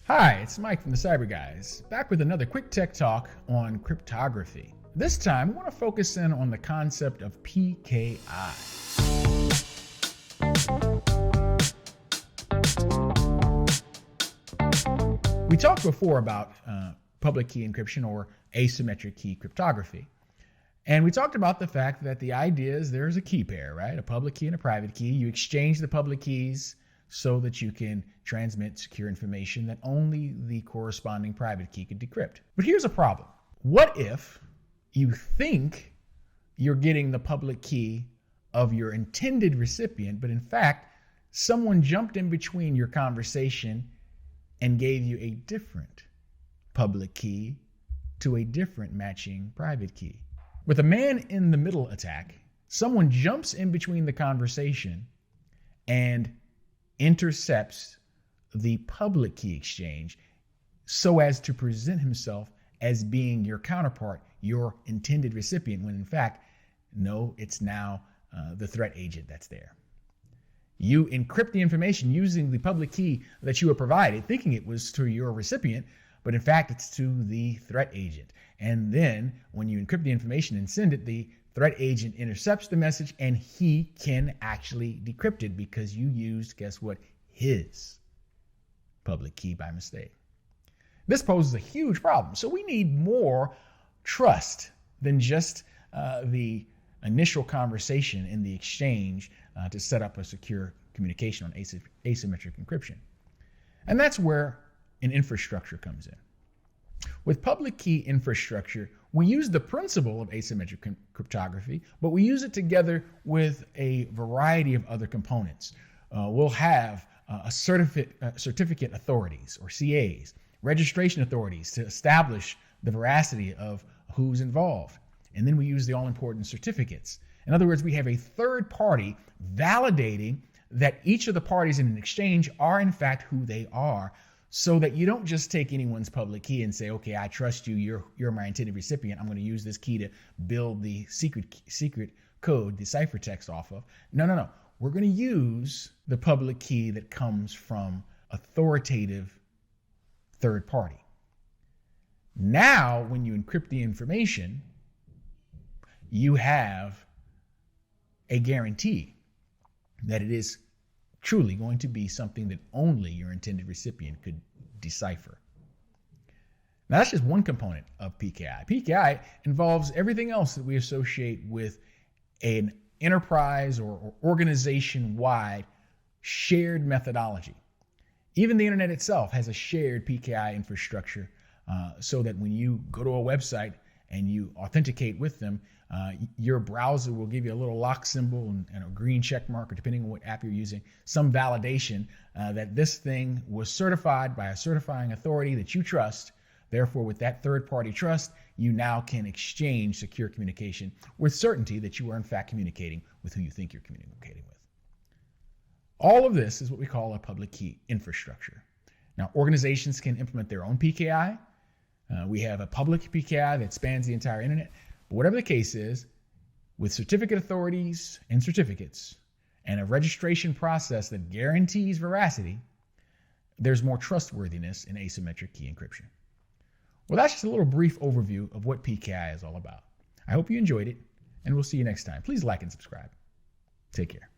Hi, it's Mike from the Cyber Guys, back with another quick tech talk on cryptography. This time, we want to focus in on the concept of PKI. We talked before about public key encryption or asymmetric key cryptography. And we talked about the fact that the idea is there's a key pair, right? A public key and a private key. You exchange the public keys so that you can transmit secure information that only the corresponding private key could decrypt. But here's a problem. What if you think you're getting the public key of your intended recipient, but in fact, someone jumped in between your conversation and gave you a different public key to a different matching private key? With a man-in-the-middle attack, someone jumps in between the conversation and intercepts the public key exchange so as to present himself as being your counterpart, your intended recipient, when in fact, no, it's now the threat agent that's there. You encrypt the information using the public key that you were provided, thinking it was to your recipient, but in fact, it's to the threat agent. And then when you encrypt the information and send it, the threat agent intercepts the message and he can actually decrypt it because you used, guess what, his public key by mistake. This poses a huge problem. So we need more trust than just the initial conversation in the exchange to set up a secure communication on asymmetric encryption. And that's where an infrastructure comes in. With public key infrastructure, we use the principle of asymmetric cryptography, but we use it together with a variety of other components. We'll have certificate authorities, or CAs, registration authorities to establish the veracity of who's involved. And then we use the all-important certificates. In other words, we have a third party validating that each of the parties in an exchange are in fact who they are, so that you don't just take anyone's public key and say, okay, I trust you, you're my intended recipient, I'm going to use this key to build the secret code, the ciphertext off of. No. We're going to use the public key that comes from authoritative third party. Now, when you encrypt the information, you have a guarantee that it is truly going to be something that only your intended recipient could decipher. Now, that's just one component of PKI. PKI involves everything else that we associate with an enterprise or organization-wide shared methodology. Even the internet itself has a shared PKI infrastructure so that when you go to a website and you authenticate with them, your browser will give you a little lock symbol and a green check mark, or depending on what app you're using, some validation that this thing was certified by a certifying authority that you trust. Therefore, with that third-party trust, you now can exchange secure communication with certainty that you are in fact communicating with who you think you're communicating with. All of this is what we call a public key infrastructure. Now, organizations can implement their own PKI. We have a public PKI that spans the entire internet. But whatever the case is, with certificate authorities and certificates and a registration process that guarantees veracity, there's more trustworthiness in asymmetric key encryption. Well, that's just a little brief overview of what PKI is all about. I hope you enjoyed it, and we'll see you next time. Please like and subscribe. Take care.